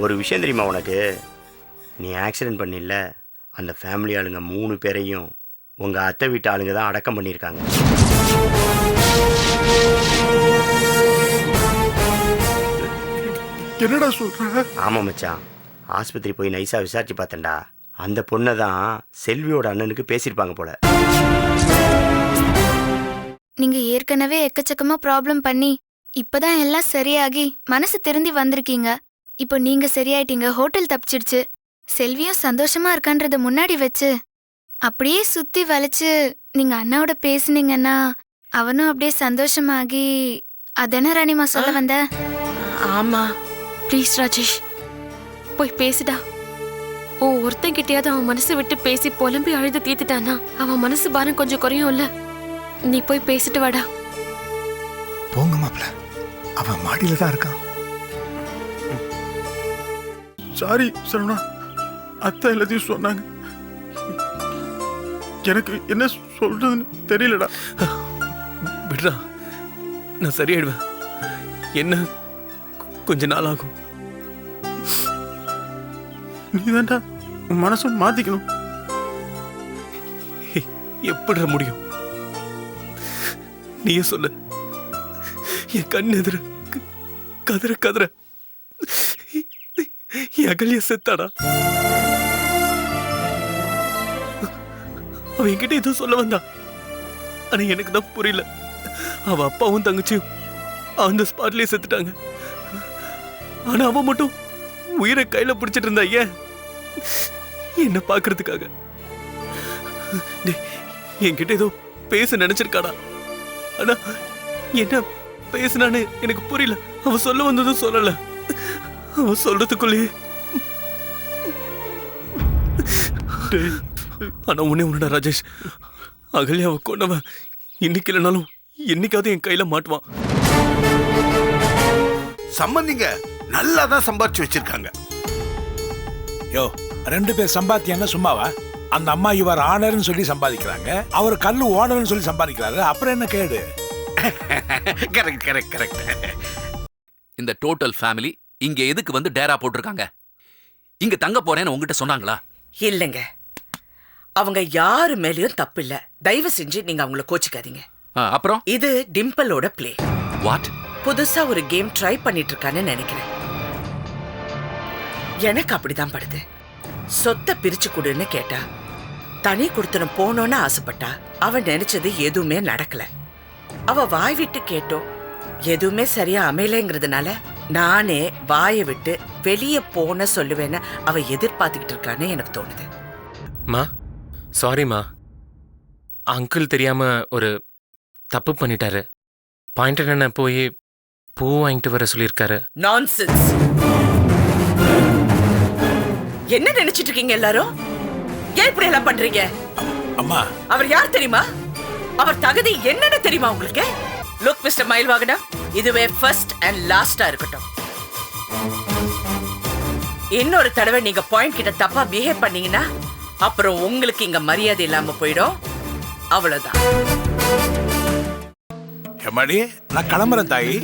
ஒரு விஷயம் தெரியுமா உனக்கு? நீ ஆக்சிடென்ட் பண்ணில்ல, அந்த ஃபேமிலி ஆளுங்க 3 பேரையும் உங்கள் அத்தை வீட்டு ஆளுங்க தான் அடக்கம் பண்ணியிருக்காங்க. என்னடா சொல்ற? ஆமாம் மச்சான், ஆஸ்பத்திரி போய் நைஸாக விசாரிச்சு பார்த்தேன்டா. அந்த பொண்ணை தான் செல்வியோட அண்ணனுக்கு பேசியிருப்பாங்க போல. நீங்க ஏற்கனவே எக்கச்சக்கமா ப்ராப்ளம் பண்ணி இப்பதான் எல்லாம் சரியாகி மனசு திருந்தி வந்திருக்கீங்க. இப்போ நீங்க சரியாயிட்டீங்க, ஹோட்டல் தப்பிச்சிடுச்சு, செல்வியும் சந்தோஷமா இருக்கான்றத முன்னாடி வச்சு அப்படியே சுத்தி வளைச்சு நீங்க அண்ணாவோட பேசுனீங்கன்னா அவனும் அப்படியே சந்தோஷமாகி அதானே ராணிமா சொல்ல வந்த? ஆமா, ப்ளீஸ் ராஜேஷ் போய் பேசுடா. ஒருத்தன் கிட்டயாவது அவன் மனசு விட்டு பேசி புலம்பி அழுது தீத்துட்டானா அவன் மனசு பாரம் கொஞ்சம் குறையும்ல. நீ போய் பேசிட்டு வாடா. போங்க மாப்ள, அவன் மாடியில தான் இருக்கான். சாரி சரவணா, அத்தை எல்லாத்தையும் சொன்னாங்க. எனக்கு என்ன சொல்றதுன்னு தெரியலடா. விடுறா, நான் சரியாயிடுவேன். என்ன கொஞ்ச நாள் ஆகும். நீதான்டா உன் மனசை மாத்திக்கணும். எப்படி முடியும்? நீயே சொல்லு. என் கண் எதிர கதற கதற என் அகலிய செத்தாடா. அவன் என்கிட்ட எதுவும் சொல்ல வந்தான், ஆனா எனக்கு தான் புரியல. அவ அப்பாவும் தங்கச்சியும் அந்த ஸ்பாட்லயே செத்துட்டாங்க. ஆனா அவன் மட்டும் உயிரை கையில பிடிச்சிட்டு இருந்தா. ஏன்? என்ன பாக்குறதுக்காக. என்கிட்ட ஏதோ பேச நினைச்சிருக்காடா, ஆனா என்ன பேசினான்னு எனக்கு புரியல. அவன் சொல்ல வந்ததும் சொல்லல. அவன் சொல்றதுக்குள்ளேயே ஆனா உன்னோட ராஜேஷ், அகல்யாவை கொண்டவன் இன்னைக்கு இல்லைனாலும் என்னைக்காவது என் கையில மாட்டுவான். சம்பந்திங்க நல்லா தான் சம்பாதிச்சு வச்சிருக்காங்க. யோ, 2 பேர் சம்பாத்தியன்னா சும்மாவா? அந்த அம்மா இவர் ஆனர்னு சொல்லி சம்பாதிக்கிறாங்க, அவர் கல்லு ஓனர்னு சொல்லி சம்பாதிக்கிறாரு. அப்புறம் என்ன கேடு? Correct correct correct. இந்த டோட்டல் ஃபேமிலி இங்க எதுக்கு வந்து டேரா போட்டிருக்காங்க? இங்க தங்க போறேன்னு உங்ககிட்ட சொன்னாங்களா? இல்லைங்க, அவங்க யாரு மேலயும் தப்பு இல்ல. தயவு செஞ்சு நீங்க அவங்கள கோச்சிக்காதீங்க. அப்புறம் இது டிம்பிளோட பிளே. வாட்? புதுசா ஒரு கேம் ட்ரை பண்ணிட்டு இருக்கான்னு நினைக்கிறேன். எனக்கு அப்படிதான் படுது. சொத்தை பிரிச்சு கொடுன்னு கேட்டா, தனி கொடுத்தனும் போனோன்னு ஆசைப்பட்டா, அவன் நினைச்சது எதுவுமே நடக்கல. அவ வாய் விட்டு கேட்டோம், எதுவுமே சரியா அமையலைங்கிறதுனால நானே வாயை விட்டு வெளியே போன சொல்லுவேன்னு அவ எதிர்பார்த்துக்கிட்டு இருக்கான்னு எனக்கு தோணுது. மா, சாரிம்மா. அங்கிள் தெரியாம ஒரு தப்பு பண்ணிட்டாரு. பாயிண்ட் என்ன போய் பூ வாங்கிட்டு வர சொல்லியிருக்காரு. நான்சென்ஸ். என்ன நினைச்சிட்டு இருக்கீங்க எல்லாரும்? ஏன் இப்படி எல்லாம் பண்றீங்க? அம்மா, அவர் யார் தெரியுமா? அவர் தகுதி என்னன்னு தெரியுமா உங்களுக்கு? லுக் மிஸ்டர் மயில்வாகனா, இதுவே ஃபர்ஸ்ட் அண்ட் லாஸ்டா இருக்கட்டும். இன்னொரு தடவை நீங்க பாயிண்ட் கிட்ட தப்பா பிஹேவ் பண்ணீங்கன்னா அப்புறம் உங்களுக்கு இங்க மரியாதை இல்லாம போயிடும். அவ்வளவுதான். எம்மாடி, நான் கிளம்புறேன் தாயி.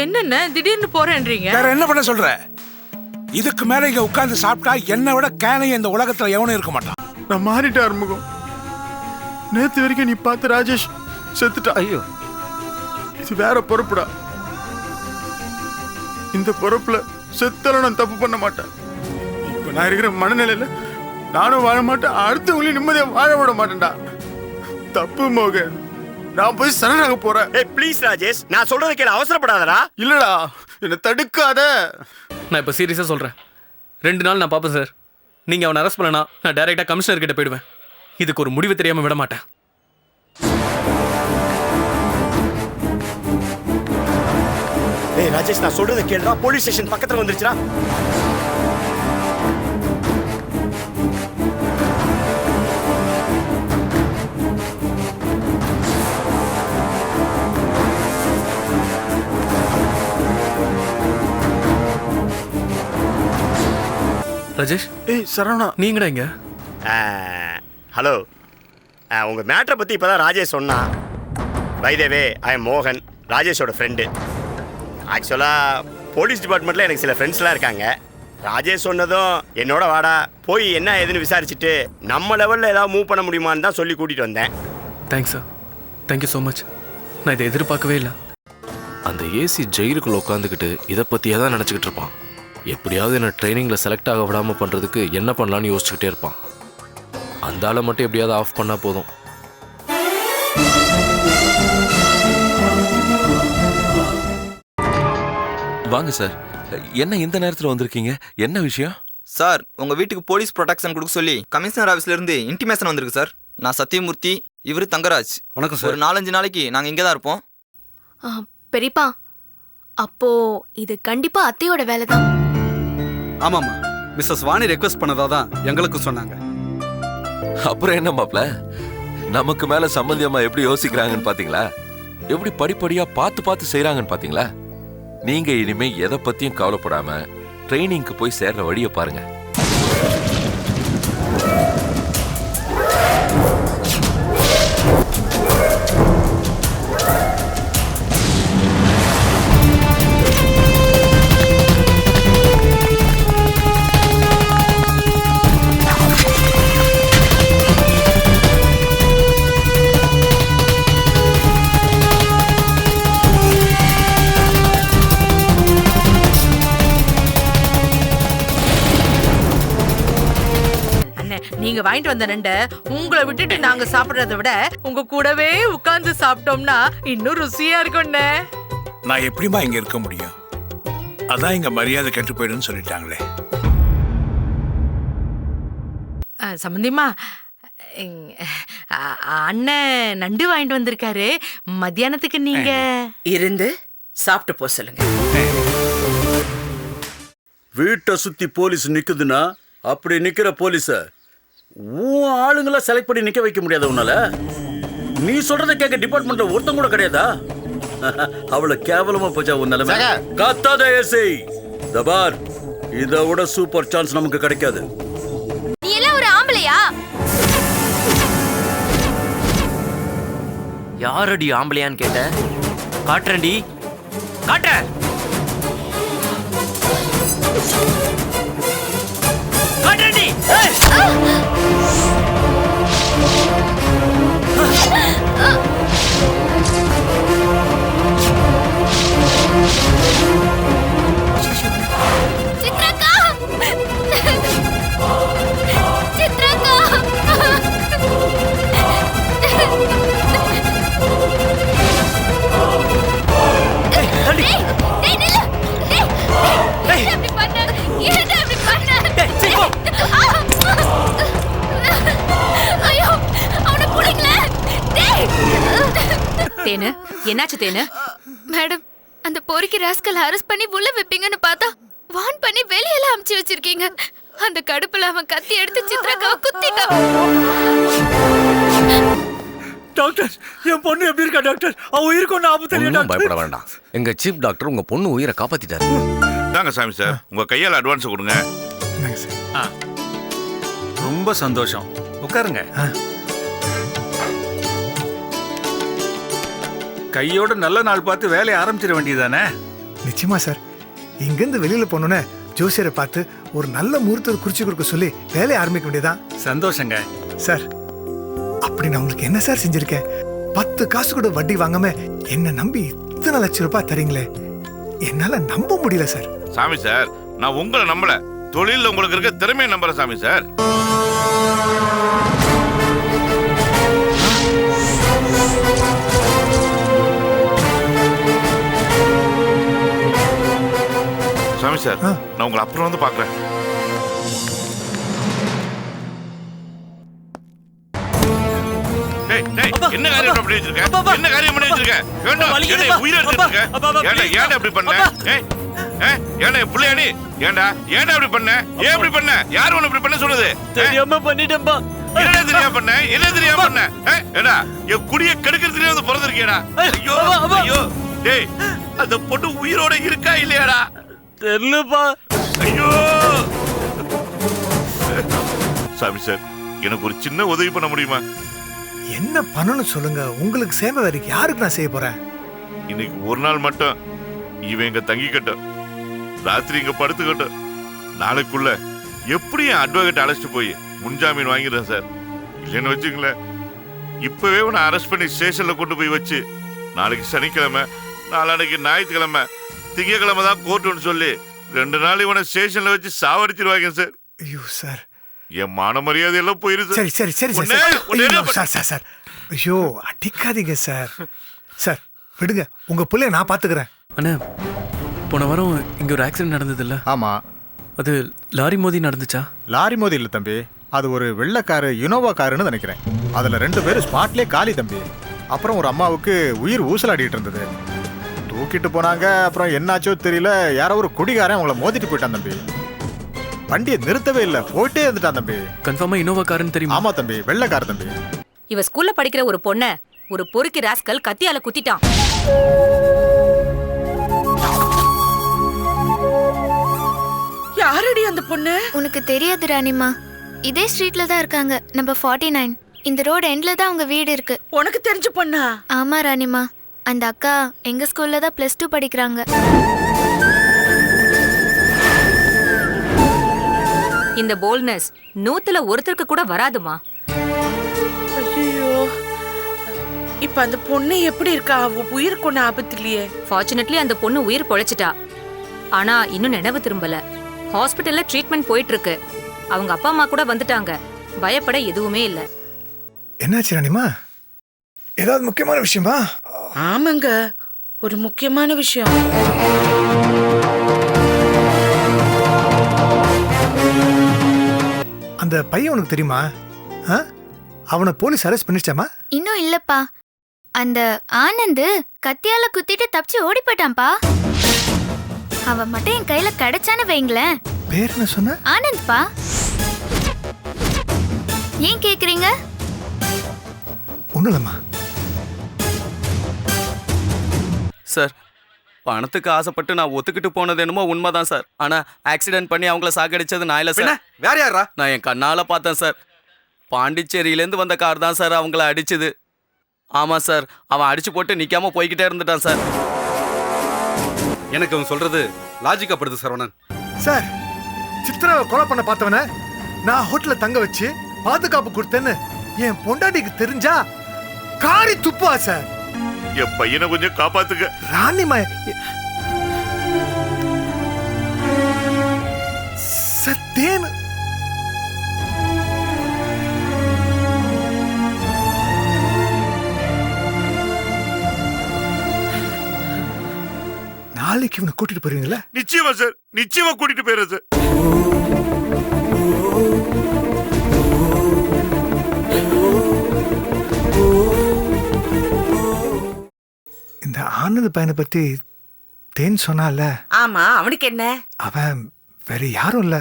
என்னென்ன திடீர்னு போறேன்றீங்க? வேற என்ன பண்ண சொல்ற? இதுக்கு மேல இங்க உட்கார்ந்து சாப்பிட்டா என்னை விட கேனைய இந்த உலகத்துல எவனும் இருக்க மாட்டான். நான் மாறிட்டேன் அறுமுகம். நேத்து வரைக்கும் நீ பார்த்து ராஜேஷ் செத்துட்டா. ஐயோ, இது வேற பொறுப்புடா. இந்த பொறுப்புல செத்தாலும் நான் தப்பு பண்ண மாட்டேன். இப்ப நான் இருக்கிற மனநிலையில நானும் வாழ மாட்டேன், அடுத்தவங்களையும் நிம்மதியா வாழ விட மாட்டேன்டா. தப்பு மோகன், நான் போய் சரணாக போறேன். ஏய் ப்ளீஸ் ராஜேஷ், நான் சொல்றத கேளு, அவசரப்படாதடா. இல்லடா, என்னை தடுக்காத. நான் இப்போ சீரியஸா சொல்றேன். 2 நாள் நான் பாப்பேன் சார். நீங்க அவனை அரெஸ்ட் பண்ணனா நான் டைரக்டா கமிஷனர் கிட்ட போயிடுவேன். இதுக்கு ஒரு முடிவு தெரியாம விட மாட்டேன். ஏய் ராஜேஷ், நான் சொல்றத கேளுடா. போலீஸ் ஸ்டேஷன் பக்கத்துல வந்துருச்சுடா. ராஜேஷ், ஏய் சரவணா, நீங்கடா இங்க? ஹலோ, உங்கள் மேட்ரை பற்றி இப்போ தான் ராஜேஷ் சொன்னான். By the way, I am மோகன், ராஜேஷோட ஃப்ரெண்டு. ஆக்சுவலாக போலீஸ் டிபார்ட்மெண்ட்டில் எனக்கு சில ஃப்ரெண்ட்ஸ்லாம் இருக்காங்க. ராஜேஷ் சொன்னதும் என்னோட வாடா போய் என்ன ஏதுன்னு விசாரிச்சுட்டு நம்ம லெவலில் ஏதாவது மூவ் பண்ண முடியுமான்னு தான் சொல்லி கூட்டிகிட்டு வந்தேன். Thanks sir, thank you so much. நான் இதை எதிர்பார்க்கவே இல்லை. அந்த ஏசி ஜெயிலுக்குள்ள உட்காந்துக்கிட்டு இதை பற்றியே தான் நினச்சிக்கிட்டு இருப்பான். எப்படியாவது என்ன ட்ரைனிங்கில் செலக்ட் ஆக விடாமல் பண்ணுறதுக்கு என்ன பண்ணலான்னு யோசிச்சுக்கிட்டே இருப்பான். அந்த ஆளை மட்டும் எப்படியாவது ஆஃப் பண்ணால் போதும். வாங்க சார். என்ன இந்த நேரத்தில் வந்திருக்கீங்க? என்ன விஷயம்? சார், உங்க வீட்டுக்கு போலீஸ் ப்ரொடெக்ஷன் கொடுக்க சொல்லி கமிஷனர் ஆஃபீஸ்ல இருந்து இன்டிமேஷன் வந்திருக்கு சார். நான் சத்தியமூர்த்தி, இவரு தங்கராஜ். வணக்கம் சார். ஒரு 4-5 நாளைக்கு நாங்க இங்கே தான் இருப்போம். பெரியப்பா, அப்போ இது கண்டிப்பா அத்தையோட வேலை தான். ஆமாம்மா, மிஸ்ஸஸ் வாணி ரெக்வெஸ்ட் பண்ணதா தான் எங்களுக்கு சொன்னாங்க. அப்புறம் என்ன மாப்ள, நமக்கு மேல சம்பந்தியம்மா எப்படி யோசிக்கிறாங்கன்னு பாத்தீங்களா? எப்படி படிப்படியா பார்த்து பார்த்து செய்யறாங்கன்னு பாத்தீங்களா? நீங்க இனிமே எதை பத்தியும் கவலைப்படாம ட்ரைனிங்க்கு போய் சேர்ற வழியை பாருங்க. நீங்க வாங்கிட்டு வந்த நண்டை உங்களை விட்டுட்டு நாங்க சாப்பிடுறத விட உங்க கூடவே உட்கார்ந்து சாப்பிட்டோம்னா இன்னும் ருசியா இருக்கும்னே. நான் எப்படிமா இங்க இருக்க முடியும்? அதான் இங்க மரியாதை கெட்டு போயிடுன்னு சொல்லிட்டாங்களே. சம்பந்தியம்மா, அண்ணன் நண்டு வாங்கிட்டு வந்திருக்காரு. மத்தியானத்துக்கு நீங்க இருந்து சாப்பிட்டு போ சொல்லுங்க. வீட்டை சுத்தி போலீஸ் நிக்குதுன்னா அப்படி நிக்கிற போலீஸ உன் ஆளுங்களை செலக்ட் பண்ணி நிக்க வைக்க முடியாத உன்னால? நீ சொல்றத கேட்க டிபார்ட்மெண்ட்ல ஒருத்தம் கூட கிடையாதா? அவளை கேவலமா போச்சா உன் நிலைமை? காத்தாத ஏசி தபார், இதை விட சூப்பர் சான்ஸ் நமக்கு கிடைக்காது. நீ எல்லாம் ஒரு ஆம்பளையா? யாரடி ஆம்பளையான்னு கேட்ட? காட்டுறேன்டி, காட்ட. காட்டுறேன்டி. சித்ராக்கா, சித்ராக்கா. தேனு, என்னாச்சு தேனு? மேடம், அந்த பொறுக்கி ராஸ்கல் அரெஸ்ட் பண்ணி உள்ள வைப்பீங்கன்னு பார்த்தா வான் பண்ணி வெளியெல்லாம் அமுச்சு வச்சிருக்கீங்க. அந்த கடுப்புல அவன் கத்தி எடுத்து சித்ராக்காவை குத்திட்டான். டாக்டர், என் பொண்ணு எப்படி இருக்கா டாக்டர்? அவ உயிருக்கு ஒன்றும் ஆபத்து இல்லையா டாக்டர்? பயப்பட வேண்டாம். எங்க சீஃப் டாக்டர் உங்க பொண்ணு உயிரை காப்பாத்திட்டாரு. தாங்க சாமி சார், உங்க கையால் அட்வான்ஸ் கொடுங்க. ரொம்ப சந்தோஷம். உட்காருங்க. கையோட நல்ல நாள் பார்த்து வேலையை ஆரம்பிச்சிட வேண்டியதானே? நிச்சயமா சார். இங்கிருந்து வெளியில போனோன்னே ஜோசியரை பார்த்து ஒரு நல்ல முகூர்த்தத்தை குறிச்சு கொடுக்க சொல்லி வேலையை ஆரம்பிக்க வேண்டியதான். சந்தோஷங்க சார். அப்படி நான் உங்களுக்கு என்ன சார் செஞ்சிருக்கேன்? 10 காசு கூட வட்டி வாங்காம என்ன நம்பி இத்தனை லட்சம் ரூபாய் தரீங்களே, என்னால நம்ப முடியல சார். சாமி சார், நான் உங்களை நம்பல, தொழில உங்களுக்கு இருக்க திறமையை நம்புறேன் சாமி சார். சாமி சார், நான் உங்களை அப்புறம் வந்து பாக்குறேன். என்ன காரியம் பண்ணி வச்சிருக்க? என்ன காரியம் பண்ணி வச்சிருக்க? வேண்டாம், என்ன உயிரை எடுத்துக்க? ஏன்டா இப்படி பண்ண? ஏன்டா புள்ளையாடி? ஏன்டா இப்படி பண்ண? ஏன் இப்படி பண்ண? யார் உன்னை இப்படி பண்ண சொல்லுது? தெரியாம பண்ணிட்டேன்பா. என்ன தெரியாம பண்ண? என்ன தெரியாம பண்ண? ஏடா, என் குடிய கெடுக்கிறதுலயே வந்து பிறந்திருக்கியடா. ஐயோ ஐயோ, டேய், அந்த பொண்ணு உயிரோட இருக்கா இல்லையாடா? தெரியலப்பா. ஐயோ சாமி சார், எனக்கு ஒரு சின்ன உதவி பண்ண முடியுமா? என்ன பண்ணணும் சொல்லுங்க. உங்களுக்கு சேவை வேற யாருக்கு நான் செய்ய போறேன்? இன்னைக்கு ஒரு நாள் மட்டும் இவன் இங்க தங்கிக்கட்டும், ராத்திரி இங்க படுத்துக்கட்டும். நாளைக்குள்ள எப்படி என் அட்வொகேட் அழைச்சிட்டு போய் முன்ஜாமீன் வாங்கிடுறேன் சார். இல்லைன்னு வச்சுங்களேன், இப்பவே உன்னை அரெஸ்ட் பண்ணி ஸ்டேஷன்ல கொண்டு போய் வச்சு நாளைக்கு சனிக்கிழமை, நாளானைக்கு ஞாயிற்றுக்கிழமை, திங்கக்கிழமை தான் கோர்ட்டுன்னு சொல்லி 2 நாள் இவனை ஸ்டேஷன்ல வச்சு சாவடிச்சிருவாங்க சார். ஐயோ சார், என் மான மரியாதை எல்லாம் போயிருது. சரி சரி சரி சார் சார் சார் ஐயோ அடிக்காதீங்க சார். சார் விடுங்க, உங்க பிள்ளைய நான் பாத்துக்கிறேன். அண்ணா, போன வாரம் இங்க ஒரு ஆக்சிடென்ட் நடந்தது இல்ல? ஆமா. அது லாரி மோதி நடந்துச்சா? லாரி மோதி இல்ல தம்பி, அது ஒரு வெள்ளை காரு, யுனோவா காருன்னு நினைக்கிறேன். அதுல 2 பேரும் ஸ்பாட்லயே காலி தம்பி. அப்புறம் ஒரு அம்மாவுக்கு உயிர் ஊசலாடிட்டு இருந்தது, தூக்கிட்டு போனாங்க. அப்புறம் என்னாச்சோ தெரியல, யாரோ ஒரு குடிகாரன் அவங்கள மோதிட்டு போயிட்டான் தம்பி. வண்டியை நிறுத்தவே இல்லை, போயிட்டே இருந்துட்டான் தம்பி. கன்ஃபார்மா இனோவா காருன்னு தெரியுமா? ஆமா தம்பி, வெள்ளை கார் தம்பி. இவ ஸ்கூல்ல படிக்கிற ஒரு பொண்ண ஒரு பொறுக்கி ராஸ்கல் கத்தியால குத்திட்டான். யாரடி அந்த பொண்ணு? உனக்கு தெரியாது ராணிமா, இதே ஸ்ட்ரீட்ல தான் இருக்காங்க, நம்பர் 49. இந்த ரோடு எண்ட்ல தான் அவங்க வீடு இருக்கு. உனக்கு தெரிஞ்ச பொண்ணா? ஆமா ராணிமா, அந்த அக்கா எங்க ஸ்கூல்ல தான் +2 படிக்கிறாங்க. இந்த போல்ட்னஸ் 100ல ஒருத்தருக்கு கூட வராதுமா. ஐயோ, இப்ப அந்த பொண்ணு எப்படி இருக்கா? உயிருக்கு ஒண்ணு ஆபத்து இல்லையே? ஃபார்ச்சுனேட்லி அந்த பொண்ணு உயிர் பொழைச்சிட்டா. ஆனா இன்னும் நினைவு திரும்பல. ஹாஸ்பிட்டல்ல ட்ரீட்மெண்ட் போயிட்டு இருக்கு. அவங்க அப்பா அம்மா கூட வந்துட்டாங்க. பயப்பட எதுவுமே இல்ல. என்னாச்சு ராணிமா? ஏதாவது முக்கியமான விஷயமா? ஆமாங்க, ஒரு முக்கியமான விஷயம். அந்த பையன் உனக்கு தெரியுமா? அவனை போலீஸ் அரெஸ்ட் பண்ணிச்சாமா? இன்னும் இல்லப்பா, அந்த ஆனந்த் கத்தியால குத்திட்டு தப்பிச்சு ஓடி போயிட்டான்பா. அவன் மட்டும் என் கையில கிடைச்சான்னு வைங்களேன். பேர் என்ன சொன்ன? ஆனந்த் பா. ஏன் கேக்குறீங்க? ஒண்ணுலம்மா. சார், பணத்துக்கு ஆசைப்பட்டு நான் ஒத்துக்கிட்டு போனது என்னமோ உண்மைதான் சார். ஆனா ஆக்சிடென்ட் பண்ணி அவங்கள சாகடிச்சது நான் இல்ல சார். வேற யாரா? நான் என் கண்ணால பார்த்தேன் சார். பாண்டிச்சேரியிலேருந்து வந்த கார் தான் சார் அவங்கள அடிச்சுது. ஆமா சார், அவன் அடிச்சு போட்டு நிக்காம போய்கிட்டே இருந்துட்டான் சார். எனக்கு அவன் சொல்றது லாஜிக்கப்படுது சரவணன். சார், சித்ராவை கொலை பண்ண பார்த்தவன நான் ஹோட்டல்ல தங்க வச்சு பாதுகாப்பு கொடுத்தேன்னு என் பொண்டாட்டிக்கு தெரிஞ்சா காரி துப்புவா சார். என் பையனை கொஞ்சம் காப்பாத்துக்க. ராணிமா சத்தேன்னு நாளைக்கு இவனை கூட்டிட்டு போறீங்களா? நிச்சயமா சார், நிச்சயமா கூட்டிட்டு போயிடுறேன் சார். இந்த ஆனந்த் பையனை பத்தி தேன் சொன்னால? ஆமா, அவனுக்கு என்ன? அவன் வேற யாரும் இல்ல,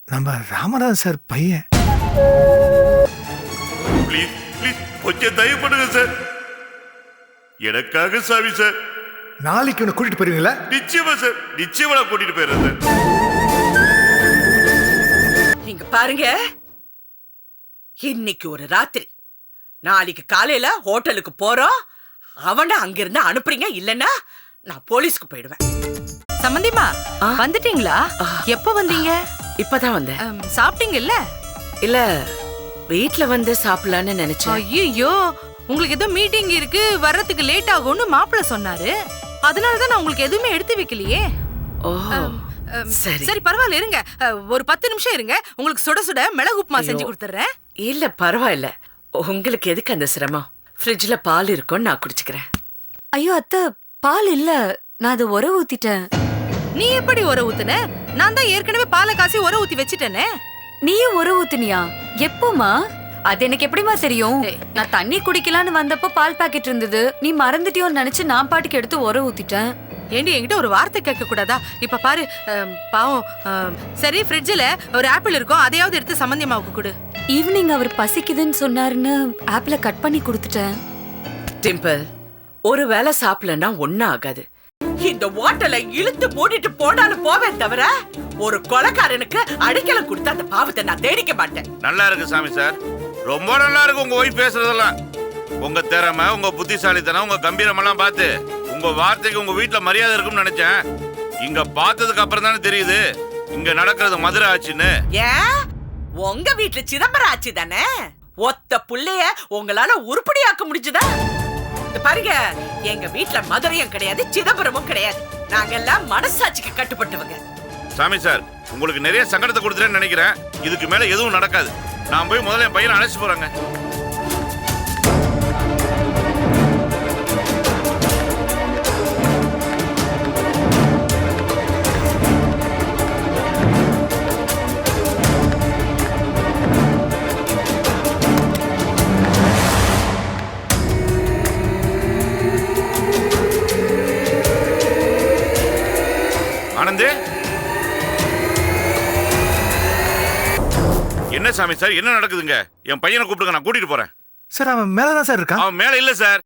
நம்ம ராமராஜ் சார் பையன். ப்ளீஸ் ப்ளீஸ் கொஞ்சம் தயவு பண்ணுங்க சார், எனக்காக சாமி சார். நாளைக்கு உன்னை கூட்டிட்டு போறீங்களா? நிச்சயமா சார், நிச்சயமா நான் கூட்டிட்டு போயிடுறேன் சார். இங்க பாருங்க, இன்னைக்கு ஒரு ராத்திரி, நாளைக்கு காலையில ஹோட்டலுக்கு போறோம். அவனை அங்கிருந்து அனுப்புறீங்க, இல்லன்னா நான் போலீஸ்க்கு போயிடுவேன். சம்பந்திமா, வந்துட்டீங்களா? எப்ப வந்தீங்க? இப்பதான் வந்தேன். சாப்பிட்டீங்கல்ல? இல்ல, வீட்ல வந்து சாப்பிடலான்னு நினைச்சேன். ஐயோ, உங்களுக்கு ஏதோ மீட்டிங் இருக்கு, வர்றதுக்கு லேட் ஆகும்னு மாப்பிள்ள சொன்னாரு. அதனாலதான் நான் உங்களுக்கு எதுவுமே எடுத்து வைக்கலையே. சரி பரவாயில்ல, இருங்க, ஒரு 10 நிமிஷம் இருங்க. உங்களுக்கு சுட சுட மிளகு உப்புமா செஞ்சு கொடுத்துறேன். இல்ல பரவாயில்ல, உங்களுக்கு எதுக்கு அந்த சிரமம்? ஃப்ரிட்ஜ்ல பால் இருக்கும், நான் குடிச்சுக்கிறேன். ஐயோ அத்தை, பால் இல்ல, நான் அதை உர ஊத்திட்டேன். நீ எப்படி உர ஊத்துன? நான் தான் ஏற்கனவே பாலை காசி உர ஊத்தி வச்சிட்டேனே. நீயும் உர ஊத்துனியா? எப்போமா? அது எனக்கு எப்படிமா தெரியும்? நான் தண்ணி குடிக்கலான்னு வந்தப்போ பால் பாக்கெட் இருந்தது, நீ மறந்துட்டியோன்னு நினைச்சு நான் பாட்டுக்கு எடுத்து உர ஊத்திட்டேன். ஏண்டி என்கிட்ட ஒரு வார்த்தை கேட்க கூடாதா? இப்ப பாரு, பாவம். சரி, ஃப்ரிட்ஜ்ல ஒரு ஆப்பிள் இருக்கும், அதையாவது எடுத்து சம்பந்தியமாவுக்கு கொடு. ஈவினிங் அவர் பசிக்குதுன்னு சொன்னாருன்னு ஆப்பிள கட் பண்ணி கொடுத்துட்டேன். டிம்பிள், ஒரு வேளை சாப்பிடலன்னா ஒன்னும் ஆகாது. இந்த ஹோட்டலை இழுத்து மூடிட்டு போனாலும் போவேன் தவிர ஒரு கொலைக்காரனுக்கு அடைக்கலம் கொடுத்த அந்த பாவத்தை நான் தேடிக்க மாட்டேன். நல்லா இருக்கு சாமி சார், ரொம்ப நல்லா இருக்கு உங்க ஒய்ஃப் பேசுறதெல்லாம். உங்க திறமை, உங்க புத்திசாலித்தனம், உங்க கம்பீரம் எல்லாம் பார்த்து உங்க வார்த்தைக்கு உங்க வீட்டுல மரியாதை இருக்கும்னு நினைச்சேன். இங்க பார்த்ததுக்கு அப்புறம் தானே தெரியுது இங்க நடக்கிறது மதுரை ஆச்சுன்னு? ஏன் உங்க வீட்டுல சிதம்பரம் ஆச்சு தானே? ஒத்த புள்ளைய உங்களால உருப்படியாக்க முடிஞ்சுதா? பாருங்க, எங்க வீட்டுல மதுரையும் கிடையாது, சிதம்பரமும் கிடையாது. நாங்கெல்லாம் மனசாட்சிக்கு கட்டுப்பட்டவங்க. சாமி சார், உங்களுக்கு நிறைய சங்கடத்தை கொடுத்துறேன்னு நினைக்கிறேன். இதுக்கு மேல எதுவும் நடக்காது. நான் போய் முதல்ல என் பையனை அழைச்சிட்டு போறேங்க. ஆனந்தே, என்ன சாமி சார், என்ன நடக்குதுங்க? என் பையனை கூப்பிடுங்க, நான் கூட்டிட்டு போறேன். சார் அவன் மேலதான் சார் இருக்கான். அவன் மேல இல்ல சார்.